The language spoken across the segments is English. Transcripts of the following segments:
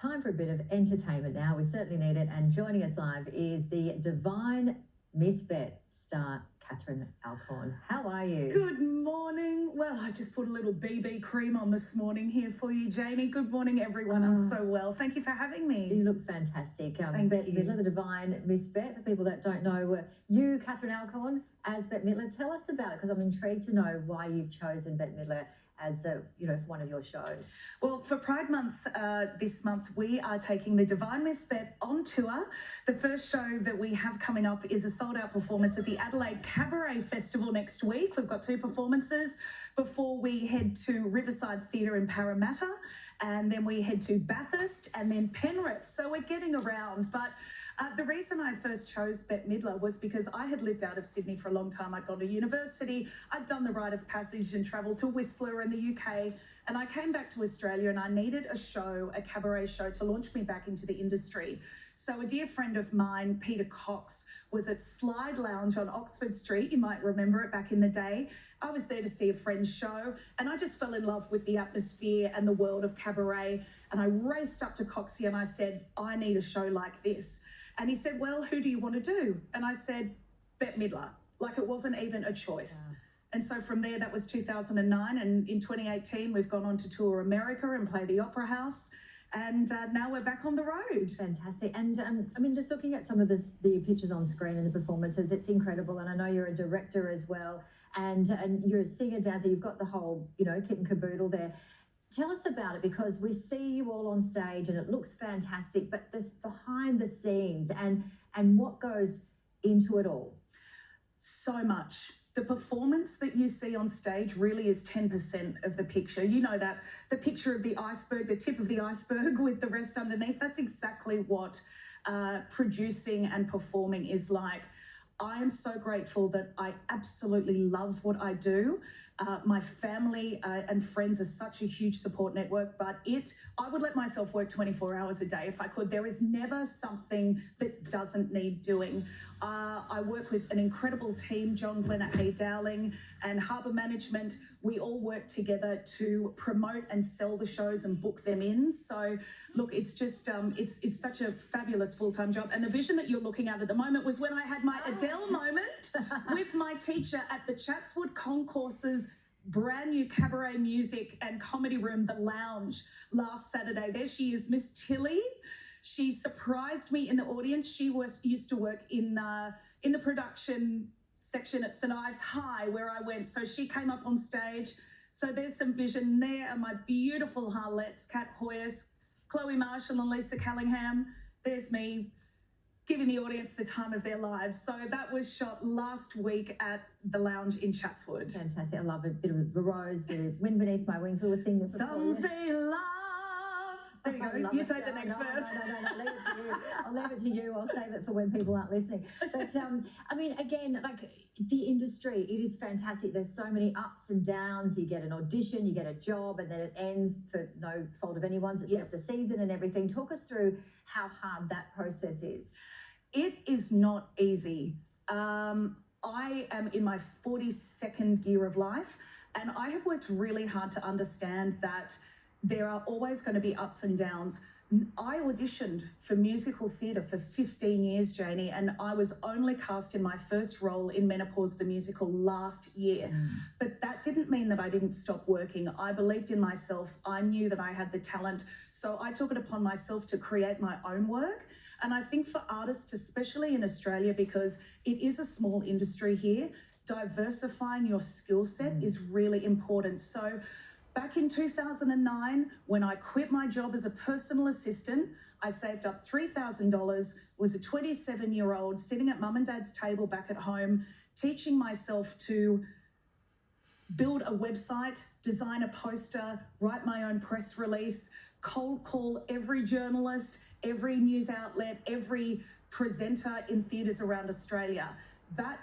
Time for a bit of entertainment now. We certainly need it. And joining us live is the Divine Miss Bette star, Catherine Alcorn. How are you? Good morning. Well, I just put a little BB cream on this morning here for you, Janie. Good morning, everyone. I'm so well. Thank you for having me. You look fantastic. Thank Bette you. Midler, the Divine Miss Bette. For people that don't know you, Catherine Alcorn, as Bette Midler, tell us about it, because I'm intrigued to know why you've chosen Bette Midler as for one of your shows. Well, for Pride Month this month, we are taking the Divine Miss Bette on tour. The first show that we have coming up is a sold-out performance at the Adelaide Cabaret Festival next week. We've got 2 performances before we head to Riverside Theatre in Parramatta, and then we head to Bathurst and then Penrith. So we're getting around. But the reason I first chose Bette Midler was because I had lived out of Sydney for a long time. I'd gone to university, I'd done the rite of passage and travelled to Whistler in the UK, and I came back to Australia and I needed a show, a cabaret show, to launch me back into the industry. So a dear friend of mine, Peter Cox, was at Slide Lounge on Oxford Street. You might remember it back in the day. I was there to see a friend's show, and I just fell in love with the atmosphere and the world of cabaret. And I raced up to Coxie and I said, I need a show like this. And he said, well, who do you want to do? And I said, Bette Midler. Like, it wasn't even a choice. Yeah. And so from there, that was 2009. And in 2018, we've gone on to tour America and play the Opera House. And now we're back on the road. Fantastic. And I mean, just looking at some of the pictures on screen and the performances, it's incredible. And I know you're a director as well. And you're a singer, dancer. You've got the whole, kit and caboodle there. Tell us about it, because we see you all on stage and it looks fantastic, but this behind the scenes and what goes into it all. So much. The performance that you see on stage really is 10% of the picture. You know that. The picture of the iceberg, the tip of the iceberg with the rest underneath, that's exactly what producing and performing is like. I am so grateful that I absolutely love what I do. My family and friends are such a huge support network, but I would let myself work 24 hours a day if I could. There is never something that doesn't need doing. I work with an incredible team, John Glenn at Hay Dowling and Harbour Management. We all work together to promote and sell the shows and book them in. So look, it's just, it's such a fabulous full-time job. And the vision that you're looking at the moment was when I had my Adele moment with my teacher at the Chatswood Concourse's brand new cabaret music and comedy room, The Lounge, last Saturday. There she is, Miss Tilly. She surprised me in the audience. She used to work in the production section at St Ives High, where I went. So she came up on stage. So there's some vision. There are my beautiful harlettes, Kat Hoyas, Chloe Marshall and Lisa Callingham. There's me giving the audience the time of their lives. So that was shot last week at the Lounge in Chatswood. Fantastic. I love a bit of the rose, the wind beneath my wings. We were singing this before. Some say love. There you go. You take the next verse. No, leave it to you. I'll leave it to you. I'll save it for when people aren't listening. But I mean, again, like the industry, it is fantastic. There's so many ups and downs. You get an audition, you get a job, and then it ends for no fault of anyone's. It's just a season and everything. Talk us through how hard that process is. It is not easy. I am in my 42nd year of life, and I have worked really hard to understand that there are always going to be ups and downs. I auditioned for musical theatre for 15 years, Janie, and I was only cast in my first role in Menopause the Musical last year. But that didn't mean that I didn't stop working. I believed in myself. I knew that I had the talent. So I took it upon myself to create my own work. And I think for artists, especially in Australia, because it is a small industry here, diversifying your skill set is really important. So back in 2009, when I quit my job as a personal assistant, I saved up $3,000, was a 27-year-old sitting at mum and dad's table back at home, teaching myself to build a website, design a poster, write my own press release, cold call every journalist, every news outlet, every presenter in theatres around Australia. That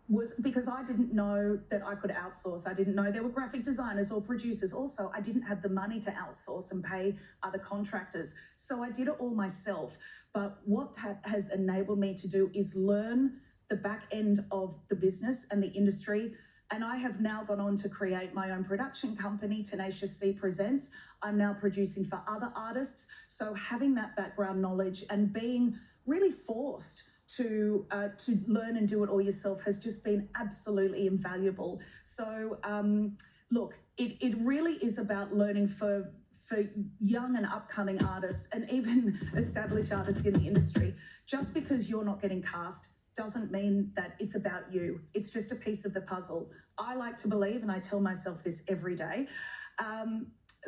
was because I didn't know that I could outsource. I didn't know there were graphic designers or producers. Also, I didn't have the money to outsource and pay other contractors. So I did it all myself. But what that has enabled me to do is learn the back end of the business and the industry, And I have now gone on to create my own production company, Tenacious C Presents. I'm now producing for other artists. So having that background knowledge and being really forced to learn and do it all yourself has just been absolutely invaluable. So look, it really is about learning for young and upcoming artists and even established artists in the industry. Just because you're not getting cast doesn't mean that it's about you. It's just a piece of the puzzle. I like to believe, and I tell myself this every day,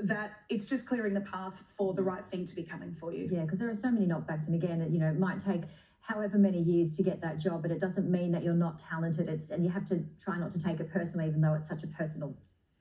that it's just clearing the path for the right thing to be coming for you. Yeah, because there are so many knockbacks, and again, you know, it might take however many years to get that job, but it doesn't mean that you're not talented. And you have to try not to take it personally, even though it's such a personal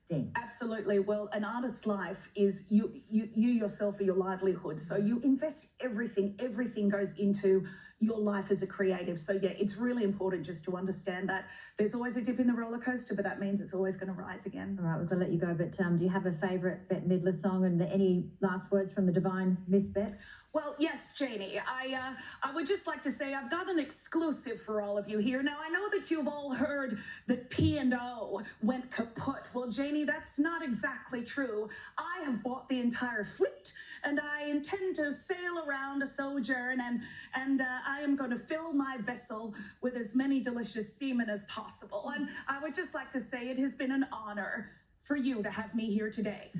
thing. Absolutely. Well, an artist's life is you yourself are your livelihood. So you invest everything goes into your life as a creative. So yeah, it's really important just to understand that there's always a dip in the roller coaster, but that means it's always going to rise again. All right, we've got to let you go, but do you have a favourite Bette Midler song, and any last words from the Divine Miss Bette? Well, yes, Janie, I would just like to say I've got an exclusive for all of you here. Now, I know that you've all heard that P&O went kaput. Well, Janie, that's not exactly true. I have bought the entire fleet, and I intend to sail around a sojourn, and I am going to fill my vessel with as many delicious seamen as possible. And I would just like to say it has been an honor for you to have me here today.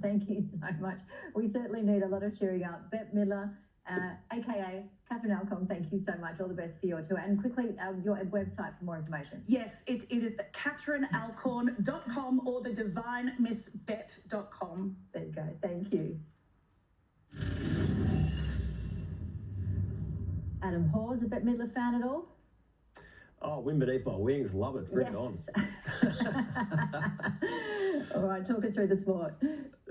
Thank you so much. We certainly need a lot of cheering up. Bette Midler, aka Catherine Alcorn, thank you so much. All the best for your tour. And quickly, your website for more information. Yes, it is catherinealcorn.com or the divinemissbette.com. There you go. Thank you. Adam Hawes, a Bette Midler fan at all? Oh, wind beneath my wings, love it. Bring it on. All right, talk us through the sport.